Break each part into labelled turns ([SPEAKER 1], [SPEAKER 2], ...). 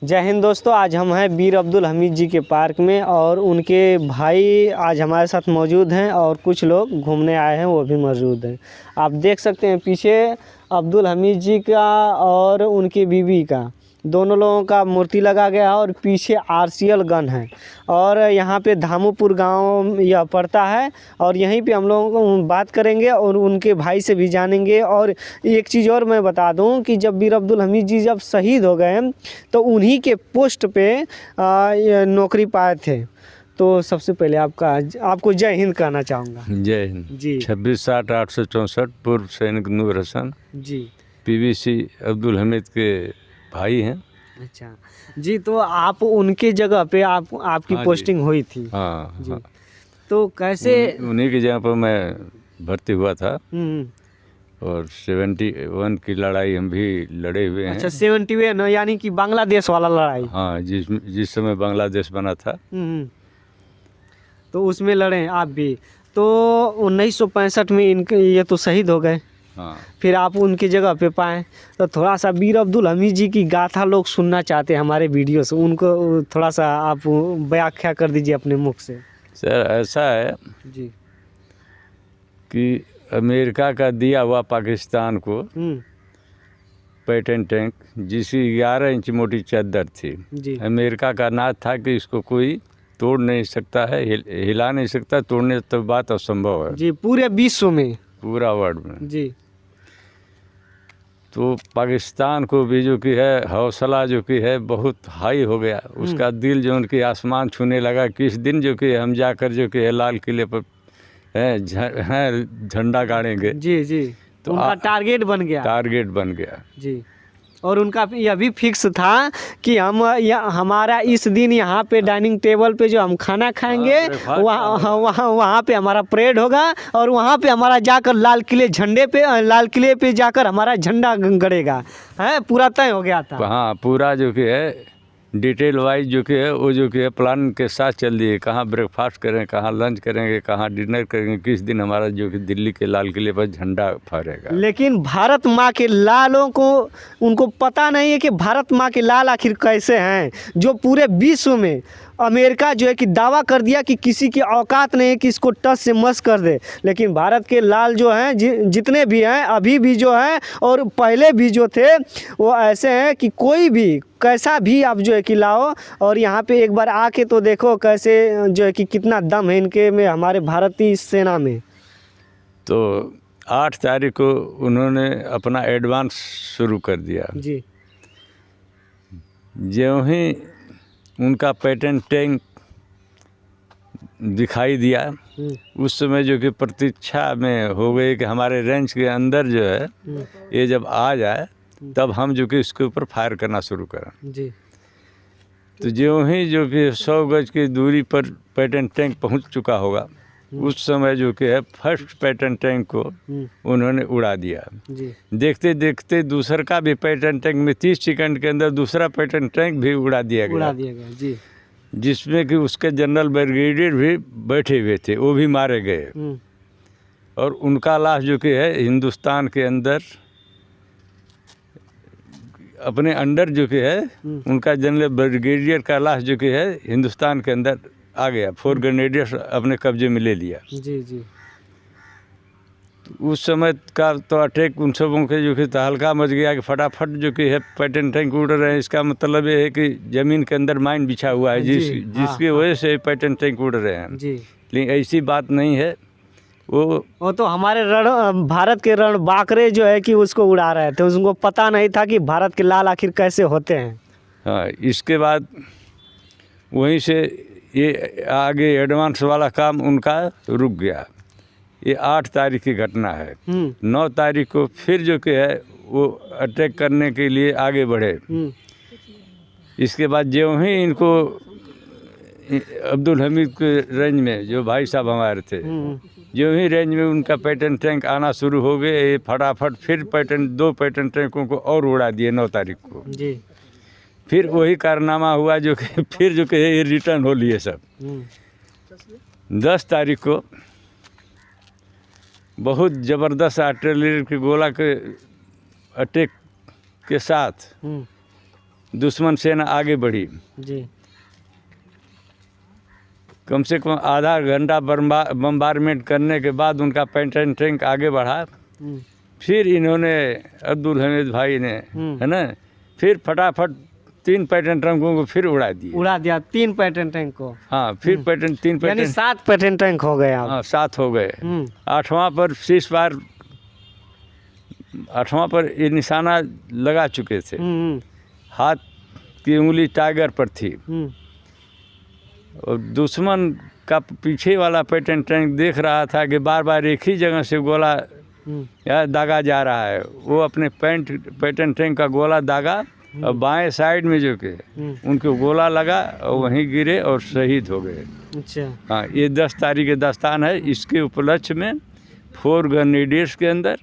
[SPEAKER 1] जय हिंद दोस्तों, आज हम हैं बीर अब्दुल हमीद जी के पार्क में और उनके भाई आज हमारे साथ मौजूद हैं और कुछ लोग घूमने आए हैं वो भी मौजूद हैं। आप देख सकते हैं पीछे अब्दुल हमीद जी का और उनकी बीवी का दोनों लोगों का मूर्ति लगा गया है और पीछे आरसीएल गन है और यहाँ पे धामूपुर गांव यह पड़ता है और यहीं पे हम लोग बात करेंगे और उनके भाई से भी जानेंगे। और एक चीज़ और मैं बता दूं कि जब बीर अब्दुल हमीद जी जब शहीद हो गए तो उन्हीं के पोस्ट पे नौकरी पाए थे। तो सबसे पहले आपको जय हिंद कहना चाहूँगा।
[SPEAKER 2] जय हिंद
[SPEAKER 1] जी।
[SPEAKER 2] 26/8/864 पूर्व सैनिक नूर हसन
[SPEAKER 1] जी।
[SPEAKER 2] पीवीसी अब्दुल हमीद के भाई हैं।
[SPEAKER 1] अच्छा जी, तो आप उनके जगह पे आपकी
[SPEAKER 2] हाँ
[SPEAKER 1] पोस्टिंग हुई थी।
[SPEAKER 2] हाँ
[SPEAKER 1] जी।
[SPEAKER 2] हाँ।
[SPEAKER 1] तो कैसे
[SPEAKER 2] उन्हीं की जगह पर मैं भर्ती हुआ था
[SPEAKER 1] हम्म।
[SPEAKER 2] और 71 की लड़ाई हम भी लड़े हुए हैं।
[SPEAKER 1] अच्छा 71 यानी कि बांग्लादेश वाला लड़ाई।
[SPEAKER 2] हाँ, जिस समय बांग्लादेश बना था।
[SPEAKER 1] तो उसमें लड़े आप भी। तो 1965 में इनके ये तो शहीद हो गए।
[SPEAKER 2] हाँ।
[SPEAKER 1] फिर आप उनकी जगह पे पाएँ तो थोड़ा सा बीर अब्दुल हमीद जी की गाथा लोग सुनना चाहते हैं हमारे वीडियो से, उनको थोड़ा सा आप व्याख्या कर दीजिए अपने मुख से।
[SPEAKER 2] सर ऐसा है
[SPEAKER 1] जी
[SPEAKER 2] कि अमेरिका का दिया हुआ पाकिस्तान को पैटर्न टैंक जिसकी 11 इंच मोटी चादर थी।
[SPEAKER 1] जी।
[SPEAKER 2] अमेरिका का नाज था कि इसको कोई तोड़ नहीं सकता है, हिला नहीं सकता, तोड़ने तो बात असंभव है
[SPEAKER 1] जी, पूरे विश्व में,
[SPEAKER 2] पूरा वर्ल्ड में।
[SPEAKER 1] जी।
[SPEAKER 2] तो पाकिस्तान को भी जो कि है हौसला जो कि है बहुत हाई हो गया, उसका दिल जो उनकी आसमान छूने लगा। किस दिन जो कि हम जाकर जो कि है लाल किले पर झंडा गाड़ेंगे।
[SPEAKER 1] जी जी। तो उनका टारगेट बन गया। जी। और उनका यह भी फिक्स था कि हमारा इस दिन यहाँ पे डाइनिंग टेबल पे जो हम खाना खाएंगे वहाँ पे हमारा परेड होगा और वहाँ पे हमारा जाकर लाल किले पे जाकर हमारा झंडा गड़ेगा। है पूरा तय हो गया था।
[SPEAKER 2] हाँ, पूरा जो कि है डिटेल वाइज जो कि है वो जो कि है प्लान के साथ चल दिए। कहाँ ब्रेकफास्ट करें, कहाँ लंच करेंगे, कहाँ डिनर करेंगे, किस दिन हमारा जो कि दिल्ली के लाल किले पर झंडा फहरेगा।
[SPEAKER 1] लेकिन भारत माँ के लालों को उनको पता नहीं है कि भारत माँ के लाल आखिर कैसे हैं, जो पूरे विश्व में अमेरिका जो है कि दावा कर दिया कि किसी की औकात नहीं है कि इसको टच से मस कर दे। लेकिन भारत के लाल जो हैं जितने भी हैं अभी भी जो हैं और पहले भी जो थे वो ऐसे हैं कि कोई भी कैसा भी आप जो है कि लाओ और यहाँ पे एक बार आके तो देखो कैसे जो है कि कितना दम है इनके में, हमारे भारतीय सेना में।
[SPEAKER 2] तो 8 तारीख को उन्होंने अपना एडवांस शुरू कर दिया।
[SPEAKER 1] जी।
[SPEAKER 2] ज्यों ही उनका पैटर्न टैंक दिखाई दिया उस समय जो कि प्रतीक्षा में हो गई कि हमारे रेंज के अंदर जो है ये जब आ जाए तब हम जो कि इसके ऊपर फायर करना शुरू करें। जी। तो ज्यों ही जो कि 100 गज की दूरी पर पैटर्न टैंक पहुंच चुका होगा उस समय जो कि है फर्स्ट पैटर्न टैंक को उन्होंने उड़ा दिया। जी। देखते देखते दूसरा का भी पैटर्न टैंक में 30 सेकंड के अंदर दूसरा पैटर्न टैंक भी उड़ा दिया गया। जी। जिसमें कि उसके जनरल ब्रिगेडियर भी बैठे हुए थे, वो भी मारे गए और उनका लाश जो कि है हिंदुस्तान के अंदर अपने अंडर जो कि है उनका जनरल ब्रिगेडियर का लाश जो कि है हिंदुस्तान के अंदर आ गया। 4 ग्रेनेडियर्स अपने कब्जे में ले लिया। जी जी। उस समय का तो अटैक उन सबों के जो कि तहलका मच गया कि फटाफट जो कि है पैटर्न टैंक उड़ रहे हैं। इसका मतलब ये है कि ज़मीन के अंदर माइन बिछा हुआ है जिसकी वजह से पैटर्न टैंक उड़ रहे हैं। जी। लेकिन ऐसी बात नहीं है। वो तो हमारे
[SPEAKER 1] भारत के रणबांकुरे जो है कि उसको उड़ा रहे थे, उनको पता नहीं था कि भारत के लाल आखिर कैसे होते हैं।
[SPEAKER 2] हाँ, इसके बाद वहीं से ये आगे एडवांस वाला काम उनका रुक गया। ये 8 तारीख की घटना है। 9 तारीख को फिर जो कि है वो अटैक करने के लिए आगे बढ़े। इसके बाद ज्यों ही इनको अब्दुल हमीद के रेंज में जो भाई साहब हमारे थे ज्यों ही रेंज में उनका पैटर्न टैंक आना शुरू हो गए, फटाफट फिर 2 पैटर्न टैंकों को और उड़ा दिए 9 तारीख को। जी। फिर वही कारनामा हुआ जो कि फिर जो कि ये रिटर्न हो लिए सब। 10 तारीख को बहुत ज़बरदस्त आर्टिलरी के गोला के अटैक के साथ दुश्मन सेना आगे बढ़ी।
[SPEAKER 1] जी।
[SPEAKER 2] कम से कम आधा घंटा बम्बारमेंट करने के बाद उनका पैंटन टैंक आगे बढ़ा। फिर इन्होंने अब्दुल हमीद भाई ने, है ना, फिर फटाफट 3 पैटर्न टैंकों को फिर उड़ा दिया 3 पैटर्न टैंक को। हाँ, फिर 3 पैटर्न, 7 पैटर्न टैंक हो गए। हाँ, 7 हो गए। 8वां पर शीश बार 8वां पर ये निशाना लगा चुके थे। हाथ की उंगली टाइगर पर थी और दुश्मन का पीछे वाला पैटर्न टैंक देख रहा था कि बार बार एक ही जगह से गोला दागा जा रहा है। वो अपने पैटर्न टैंक का गोला दागा और बाएं साइड में जो के उनको गोला लगा और वहीं गिरे और शहीद हो गए। अच्छा। हाँ, ये 10 तारीख के दास्तान है। इसके उपलक्ष्य में 4 ग्रेनेडियर्स के अंदर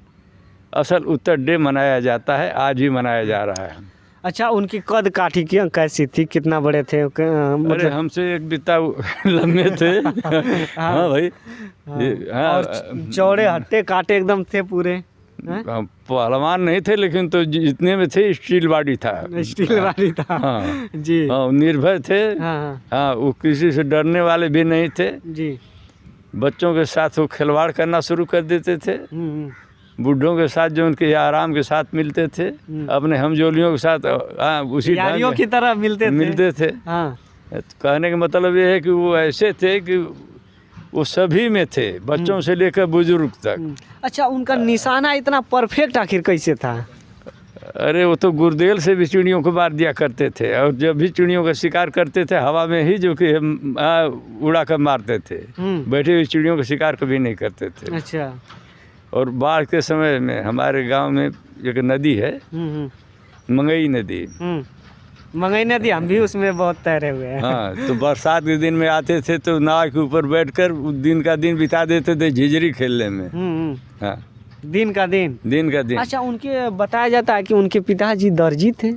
[SPEAKER 2] असल उत्तर डे मनाया जाता है, आज भी मनाया जा रहा है। अच्छा, उनकी कद काठी की कैसी थी, कितना बड़े थे? मतलब हमसे एक बित्ता लंबे थे। हाँ भाई। हाँ, और चौड़े हट्टे काटे एकदम थे पूरे। पहलवान नहीं थे लेकिन तो जितने में थे स्टील बॉडी था। स्टील बॉडी था। हाँ जी। हाँ, निर्भय थे। हाँ, वो किसी से डरने वाले भी नहीं थे जी। बच्चों के साथ वो खिलवाड़ करना शुरू कर देते थे। बूढ़ों के साथ जो उनके आराम के साथ मिलते थे, अपने हमजोलियों के साथ उसी यारियों की तरह मिलते थे। हाँ। तो कहने का मतलब ये है कि वो ऐसे थे कि वो सभी में थे, बच्चों से लेकर बुजुर्ग तक। अच्छा, उनका निशाना इतना परफेक्ट आखिर कैसे था? अरे वो तो गुर्देल से भी चिड़ियों को मार दिया करते थे और जब भी चिड़ियों का शिकार करते थे हवा में ही जो कि उड़ा कर मारते थे। बैठे हुए चिड़ियों का शिकार कभी नहीं करते थे। अच्छा। और बाढ़ के समय में हमारे गांव में एक नदी है, मंगई नदी। मंगई नदी, हम भी उसमें बहुत तैरे हुए हैं। हाँ, तो बरसात के दिन में आते थे तो नाव के ऊपर बैठकर दिन का दिन बिता देते थे झिझरी खेलने में। हाँ, दिन का दिन। अच्छा, उनके बताया जाता है कि उनके पिताजी दर्जी थे।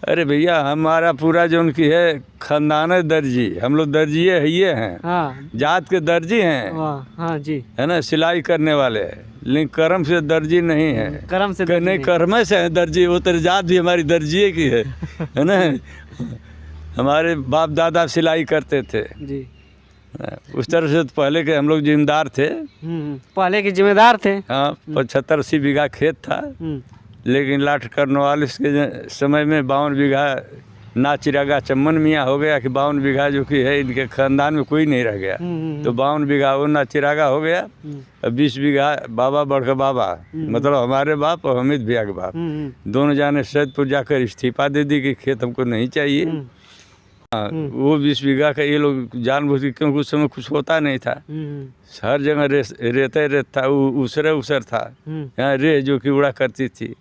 [SPEAKER 2] अरे भैया, हमारा पूरा जो उनकी है खानदान है दर्जी, हम लोग दर्जिए है ये हैं। हाँ। जात के दर्जी हैं। हाँ जी, है ना, सिलाई करने वाले, लेकिन कर्म से दर्जी नहीं है। कर्म से नहीं, कर्म से है दर्जी। वो तेरे जात भी हमारी दर्जिए की है ना। हमारे बाप दादा सिलाई करते थे जी। उस तरह से तो पहले के हम लोग जिम्मेदार थे। पहले के जिम्मेदार थे। हाँ, 75-80 बीघा खेत था, लेकिन लाठ कर्नवालिस के समय में 52 बीघा ना चिरागा चम्मन मियाँ हो गया कि 52 बीघा जो कि है इनके खानदान में कोई नहीं रह गया। तो 52 बीघा वो ना चिरागा हो गया और 20 बीघा बाबा बड़का बाबा, मतलब हमारे बाप और हमीद भैया के बाप, दोनों जाने सैदपुर जाकर इस्तीफा दे दी कि खेत हमको नहीं चाहिए। हाँ, वो 20 बीघा का ये लोग जानबूझ के, क्योंकि उस समय कुछ होता नहीं था, हर जगह रेत था, उसर था। यहाँ रेह जो कि उड़ा करती थी,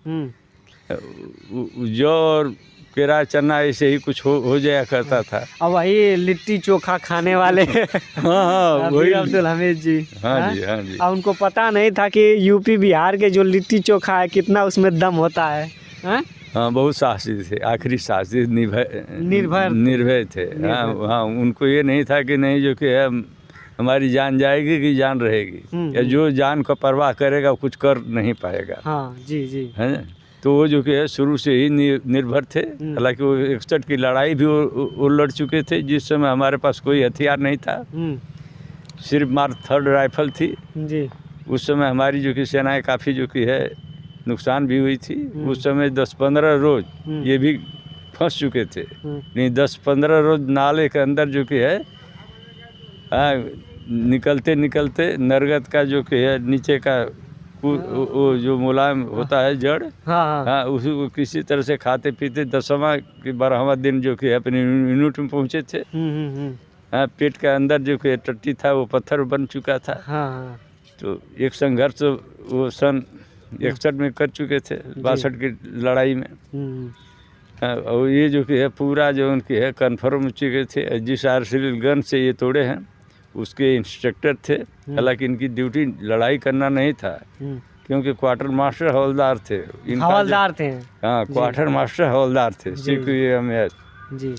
[SPEAKER 2] जौ और केरा चना ऐसे ही कुछ हो जाया करता था। अब वही लिट्टी चोखा खाने वाले। हाँ, वही अब्दुल हमीद जी। हाँ जी, हाँ जी। अब उनको पता नहीं था कि यूपी बिहार के जो लिट्टी चोखा है कितना उसमें दम होता है। हाँ, बहुत साहसी थे, आखिरी साहसी, निर्भय थे। हाँ, उनको ये नहीं था कि नहीं जो कि है हमारी जान जाएगी कि जान रहेगी, या जो जान का परवाह करेगा कुछ कर नहीं पाएगा। हाँ जी जी, है ना। तो वो जो कि है शुरू से ही निर्भर थे। हालांकि वो 61 की लड़ाई भी वो लड़ चुके थे, जिस समय हमारे पास कोई हथियार नहीं था, सिर्फ मार 3rd राइफल थी जी। उस समय हमारी जो कि सेनाएं काफ़ी जो कि है नुकसान भी हुई थी। उस समय 10-15 रोज ये भी फंस चुके थे। नहीं, 10-15 रोज नाले के अंदर जो कि है निकलते निकलते नरगत का जो कि है नीचे का वो जो मुलायम होता है जड़, हाँ, उसी को किसी तरह से खाते पीते 10वां कि 12वां दिन जो कि अपने यूनिट में पहुँचे थे। हाँ, पेट के अंदर जो कि टट्टी था वो पत्थर बन चुका था। हाँ। तो एक संघर्ष वो सन 61 में कर चुके थे, 62 की लड़ाई में। हाँ, और ये जो कि है पूरा जो उनकी है कन्फर्म हो चुके थे। जिस आर्टिलरी गन से ये तोड़े हैं उसके इंस्ट्रक्टर थे। हालांकि इनकी ड्यूटी लड़ाई करना नहीं था, क्योंकि क्वार्टर मास्टर हवलदार थे। हवलदार थे। हाँ, क्वार्टर मास्टर हवलदार थे CQMS जी।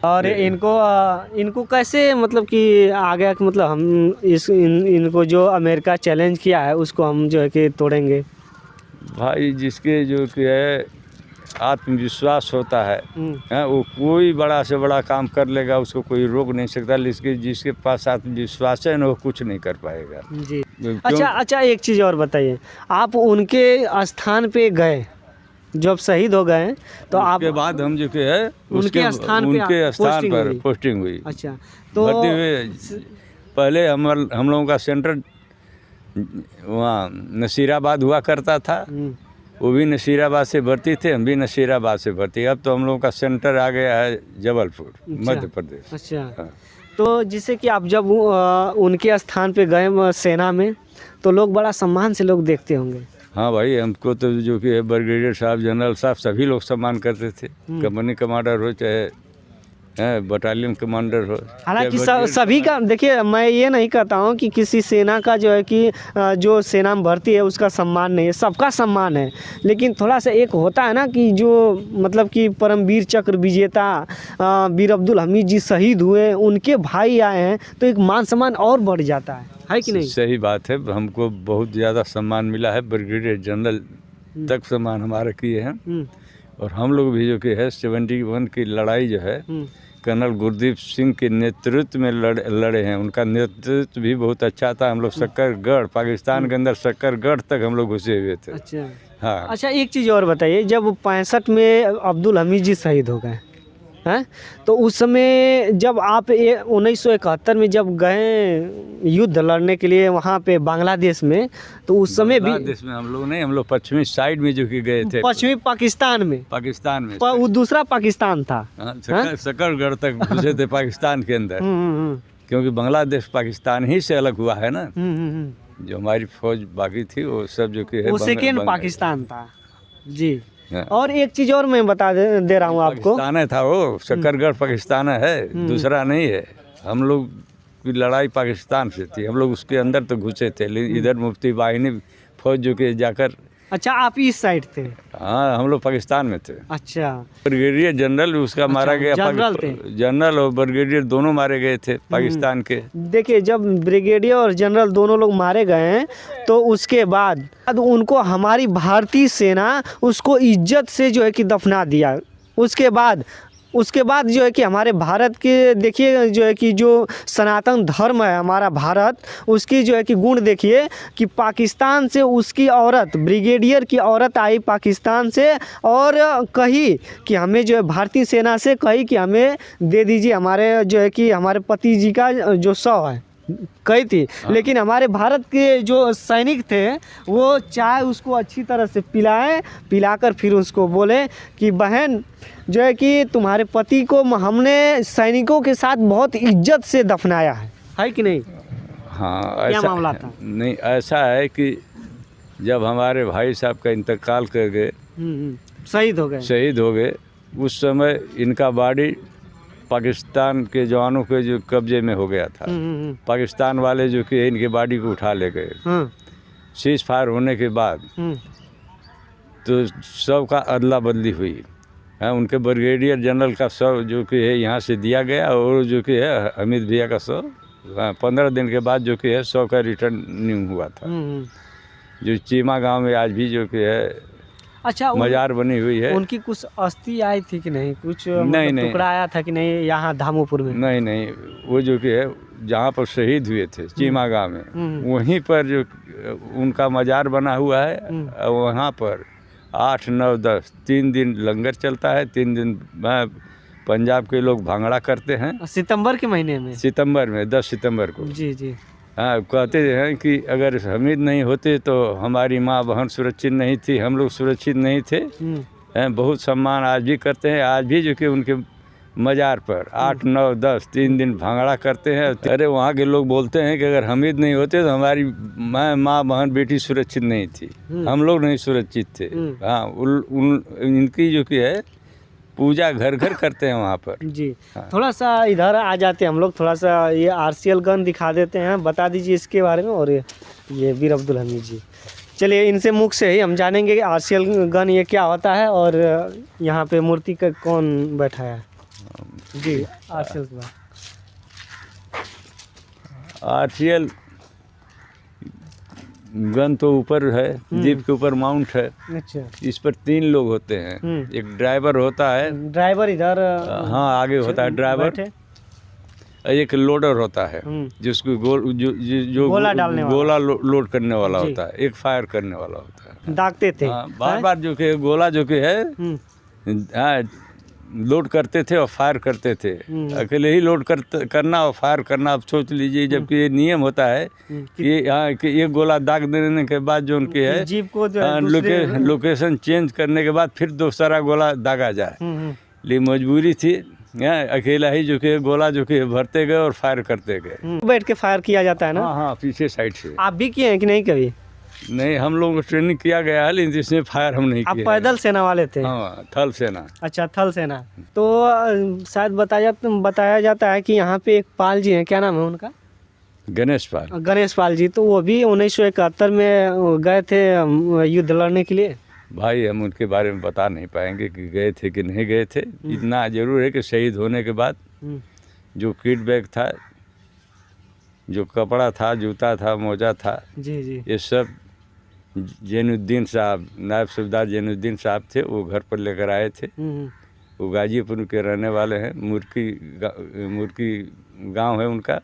[SPEAKER 2] और इनको कैसे, मतलब कि आगे मतलब हम इनको जो अमेरिका चैलेंज किया है उसको हम जो है कि तोड़ेंगे। भाई, जिसके जो कि है आत्मविश्वास होता है वो कोई बड़ा से बड़ा काम कर लेगा, उसको कोई रोक नहीं सकता। लेकिन जिसके पास आत्मविश्वास है ना, वो कुछ नहीं कर पाएगा
[SPEAKER 1] जी। अच्छा, एक चीज़ और बताइए, आप उनके स्थान पे गए जब शहीद हो गए तो आप
[SPEAKER 2] उसके बाद हम जो कि है
[SPEAKER 1] उनके स्थान
[SPEAKER 2] पर पोस्टिंग हुई।
[SPEAKER 1] अच्छा, तो
[SPEAKER 2] भर्ती हुए। पहले हम लोगों का सेंटर वहाँ नसीराबाद हुआ करता था, वो भी नसीराबाद से भर्ती थे, हम भी नसीराबाद से भर्ती। अब तो हम लोगों का सेंटर आ गया है जबलपुर, मध्य प्रदेश।
[SPEAKER 1] अच्छा,
[SPEAKER 2] हाँ।
[SPEAKER 1] तो जिससे कि आप जब उनके स्थान पे गए सेना में, तो लोग बड़ा सम्मान से लोग देखते होंगे।
[SPEAKER 2] हाँ भाई, हमको तो जो कि है ब्रिगेडियर साहब, जनरल साहब, सभी लोग सम्मान करते थे। कंपनी कमांडर हो चाहे बटालियन कमांडर हो।
[SPEAKER 1] हालांकि सभी का, देखिए मैं ये नहीं कहता हूँ कि किसी सेना का जो है कि जो सेना में भर्ती है उसका सम्मान नहीं है, सबका सम्मान है। लेकिन थोड़ा सा एक होता है ना कि जो मतलब कि परमवीर चक्र विजेता वीर अब्दुल हमीद जी शहीद हुए, उनके भाई आए हैं, तो एक मान सम्मान और बढ़ जाता है कि नहीं?
[SPEAKER 2] सही बात है, हमको बहुत ज़्यादा सम्मान मिला है। ब्रिगेडियर जनरल तक सम्मान हमारे किए हैं। और हम लोग भी जो कि है 71 की लड़ाई जो है कर्नल गुरदीप सिंह के नेतृत्व में लड़े हैं। उनका नेतृत्व भी बहुत अच्छा था। हम लोग सक्करगढ़, पाकिस्तान के अंदर सक्करगढ़ तक हम लोग घुसे हुए थे।
[SPEAKER 1] अच्छा,
[SPEAKER 2] हाँ।
[SPEAKER 1] अच्छा, एक चीज़ और बताइए, जब 65 में अब्दुल हमीद जी शहीद हो गए हैं, तो उस समय जब आप 1971 में जब गए युद्ध लड़ने के लिए वहाँ पे बांग्लादेश में, तो उस समय भी
[SPEAKER 2] बांग्लादेश में हम लोग नहीं, हम लोग पश्चिमी साइड में जो कि गए थे,
[SPEAKER 1] पश्चिमी पाकिस्तान में वो दूसरा पाकिस्तान था।
[SPEAKER 2] सक्करगढ़ तक घुसे थे पाकिस्तान के अंदर। क्योंकि बांग्लादेश पाकिस्तान ही से अलग हुआ है ना। जो हमारी फौज बाकी थी वो सब जो कि है
[SPEAKER 1] वो सेकेंड पाकिस्तान था जी। और एक चीज़ और मैं बता दे रहा हूँ आपको,
[SPEAKER 2] पाकिस्तान था वो, सक्करगढ़ पाकिस्तान है, दूसरा नहीं है। हम लोग की लड़ाई पाकिस्तान से थी, हम लोग उसके अंदर तो घुसे थे, लेकिन इधर मुफ्ती वाहिनी फौज जो कि जाकर।
[SPEAKER 1] अच्छा, आप इस साइड थे?
[SPEAKER 2] हाँ, हम लोग पाकिस्तान में थे।
[SPEAKER 1] अच्छा,
[SPEAKER 2] ब्रिगेडियर जनरल उसका मारा गया। जनरल और ब्रिगेडियर दोनों मारे गए थे पाकिस्तान के।
[SPEAKER 1] देखिए, जब ब्रिगेडियर और जनरल दोनों लोग मारे गए हैं, तो उसके बाद उनको हमारी भारतीय सेना उसको इज्जत से जो है कि दफना दिया। उसके बाद जो है कि हमारे भारत के, देखिए जो है कि जो सनातन धर्म है हमारा भारत, उसकी जो है कि गुण देखिए कि पाकिस्तान से उसकी औरत, ब्रिगेडियर की औरत आई पाकिस्तान से और कही कि हमें जो है भारतीय सेना से कही कि हमें दे दीजिए हमारे जो है कि हमारे पति जी का जो शव है, कही थी। लेकिन हमारे भारत के जो सैनिक थे वो चाय उसको अच्छी तरह से पिलाकर फिर उसको बोले कि बहन जो है कि तुम्हारे पति को हमने सैनिकों के साथ बहुत इज्जत से दफनाया है कि नहीं?
[SPEAKER 2] हाँ,
[SPEAKER 1] क्या मामला था?
[SPEAKER 2] नहीं, ऐसा है कि जब हमारे भाई साहब का इंतकाल कर गए, शहीद हो गए, उस समय इनका बॉडी पाकिस्तान के जवानों के जो कब्जे में हो गया था। पाकिस्तान वाले जो कि इनके बॉडी को उठा ले गए। सीज फायर होने के बाद तो सब का अदला बदली हुई है। उनके ब्रिगेडियर जनरल का शव जो कि है यहाँ से दिया गया, और जो कि है हमीद भैया का शव 15 दिन के बाद जो कि है शव का रिटर्निंग हुआ था, जो चीमा गांव में आज भी जो कि है
[SPEAKER 1] अच्छा
[SPEAKER 2] मजार बनी हुई है।
[SPEAKER 1] उनकी कुछ अस्थि आई थी कि नहीं? कुछ नहीं, टुकड़ा आया था कि नहीं यहाँ धामोपुर में?
[SPEAKER 2] नहीं, वो जो कि है जहाँ पर शहीद हुए थे चीमा गांव में, वहीं पर जो उनका मजार बना हुआ है। वहाँ पर 8, 9, 10 3 दिन लंगर चलता है। 3 दिन पंजाब के लोग भांगड़ा करते हैं।
[SPEAKER 1] सितंबर के महीने में? सितंबर में,
[SPEAKER 2] 10 सितंबर को।
[SPEAKER 1] जी।
[SPEAKER 2] हाँ, कहते हैं कि अगर हमीद नहीं होते तो हमारी माँ बहन सुरक्षित नहीं थी, हम लोग सुरक्षित नहीं थे। बहुत सम्मान आज भी करते हैं। आज भी जो कि उनके मजार पर 8, 9, 10 3 दिन भांगड़ा करते हैं। अरे वहाँ के लोग बोलते हैं कि अगर हमीद नहीं होते तो हमारी माँ बहन बेटी सुरक्षित नहीं थी, हम लोग नहीं सुरक्षित थे। हाँ, इनकी जो कि है पूजा घर घर करते हैं वहाँ पर
[SPEAKER 1] जी। हाँ। थोड़ा सा इधर आ जाते हैं हम लोग, थोड़ा सा ये आरसीएल गन दिखा देते हैं, बता दीजिए इसके बारे में। और ये वीर अब्दुल हमीद जी, चलिए इनसे मुख से ही हम जानेंगे कि आरसीएल गन ये क्या होता है और यहाँ पे मूर्ति का कौन बैठा है जी। आरसीएल के बाद
[SPEAKER 2] गन तो ऊपर है, जीप के ऊपर माउंट है।
[SPEAKER 1] अच्छा।
[SPEAKER 2] इस पर 3 लोग होते हैं। एक ड्राइवर होता है।
[SPEAKER 1] ड्राइवर इधर
[SPEAKER 2] हाँ आगे होता है ड्राइवर।
[SPEAKER 1] बैठे।
[SPEAKER 2] एक लोडर होता है जिसको जो गोला लोड करने वाला होता है। एक फायर करने वाला होता है।
[SPEAKER 1] दागते थे।
[SPEAKER 2] बार बार जो कि गोला जो कि है लोड करते थे और फायर करते थे। अकेले ही लोड करना और फायर करना। आप सोच लीजिए, जबकि ये नियम होता है कि ये गोला दाग देने के बाद जो उनके है
[SPEAKER 1] जीप को
[SPEAKER 2] लोकेशन चेंज करने के बाद फिर दूसरा गोला दागा जाए। लेकिन मजबूरी थी, अकेला ही जो कि गोला जो कि भरते गए और फायर करते गए।
[SPEAKER 1] बैठ के फायर किया जाता है ना।
[SPEAKER 2] हाँ, पीछे साइड से।
[SPEAKER 1] आप भी किए हैं कि नहीं कभी?
[SPEAKER 2] नहीं, हम लोगों को ट्रेनिंग किया गया है, लेकिन इसमें फायर हम नहीं किए।
[SPEAKER 1] आप पैदल सेना वाले थे?
[SPEAKER 2] हाँ, थल सेना।
[SPEAKER 1] अच्छा, थल सेना। तो शायद बताया जाता है कि यहाँ पे एक पाल जी हैं, क्या नाम है उनका?
[SPEAKER 2] गणेश पाल।
[SPEAKER 1] गणेश पाल जी। तो वो भी 1971 में गए थे युद्ध लड़ने के लिए।
[SPEAKER 2] भाई हम उनके बारे में बता नहीं पाएंगे कि गए थे कि नहीं गए थे। इतना जरूर है कि शहीद होने के बाद जो किट बैग था, जो कपड़ा था, जूता था, मोजा था,
[SPEAKER 1] जी जी,
[SPEAKER 2] ये सब जैनुद्दीन साहब, नायब सूबेदार जैनुद्दीन साहब थे, वो घर पर लेकर आए थे। वो गाजीपुर के रहने वाले हैं। मुर्की गांव है उनका।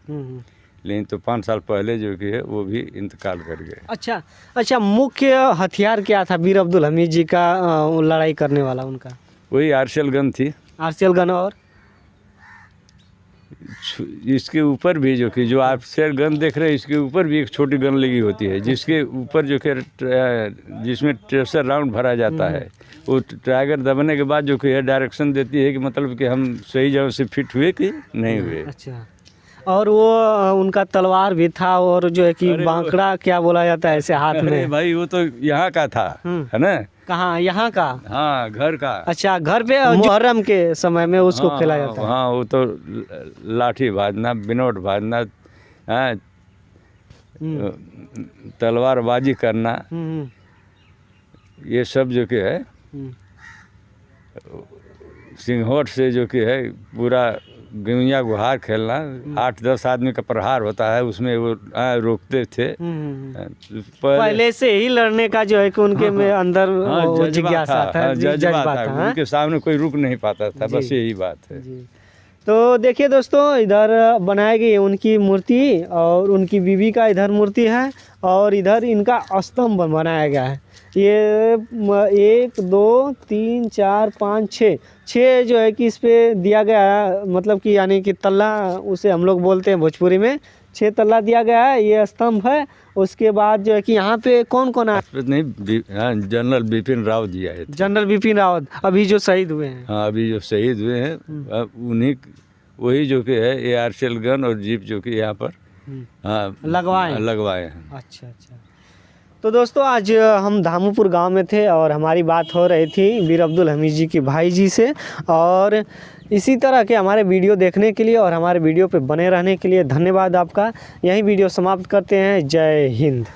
[SPEAKER 2] लेकिन तो 5 साल पहले जो कि है वो भी इंतकाल कर गए।
[SPEAKER 1] अच्छा अच्छा। मुख्य हथियार क्या था बीर अब्दुल हमीद जी का लड़ाई करने वाला उनका?
[SPEAKER 2] वही आर्शल गन थी।
[SPEAKER 1] आर्शल गन। और
[SPEAKER 2] इसके ऊपर भी जो आर्शल गन देख रहे हैं, इसके ऊपर भी एक छोटी गन लगी होती है, जिसके ऊपर जो कि जिसमें ट्रेसर राउंड भरा जाता है। वो ट्राइगर दबने के बाद जो कि है डायरेक्शन देती है कि मतलब कि हम सही जगह से फिट हुए कि नहीं हुए।
[SPEAKER 1] अच्छा। और वो उनका तलवार भी था, और जो है कि बांकड़ा क्या बोला जाता है ऐसे हाथ में।
[SPEAKER 2] भाई वो तो यहाँ का था, है ना?
[SPEAKER 1] कहाँ? यहाँ का?
[SPEAKER 2] हाँ, घर का।
[SPEAKER 1] अच्छा, घर पे मुहर्रम के समय में उसको खेला जाता है।
[SPEAKER 2] हाँ, वो तो लाठी भाजना, बिनोट भाजना, तलवारबाजी करना, ये सब जो कि है सिंघोट से जो कि है पूरा गैया गुहार खेलना। 8-10 आदमी का प्रहार होता है, उसमें वो रोकते थे।
[SPEAKER 1] पहले से ही लड़ने का जो है कि उनके में अंदर जिज्ञासा था, जज्बा था।
[SPEAKER 2] उनके सामने कोई रुक नहीं पाता था, बस यही बात है।
[SPEAKER 1] तो देखिए दोस्तों, इधर बनाई गई उनकी मूर्ति, और उनकी बीवी का इधर मूर्ति है, और इधर इनका स्तंभ बनाया गया है। ये 1 2 3 4 5 6 जो है कि इस पे दिया गया है, मतलब कि यानी कि तल्ला उसे हम लोग बोलते हैं भोजपुरी में। 6 तल्ला दिया गया है, ये स्तंभ है। उसके बाद जो है कि यहाँ पे कौन कौन है?
[SPEAKER 2] नहीं, जनरल बिपिन रावत जी आए थे।
[SPEAKER 1] जनरल बिपिन रावत अभी जो शहीद हुए हैं।
[SPEAKER 2] हाँ, अभी जो शहीद हुए हैं, उन्हीं वही जो कि है ये आर्शल गन और जीप जो कि यहाँ पर लगवाए हैं।
[SPEAKER 1] अच्छा अच्छा। तो दोस्तों, आज हम धामूपुर गांव में थे और हमारी बात हो रही थी बीर अब्दुल हमीद जी के भाई जी से। और इसी तरह के हमारे वीडियो देखने के लिए और हमारे वीडियो पे बने रहने के लिए धन्यवाद आपका। यही वीडियो समाप्त करते हैं। जय हिंद।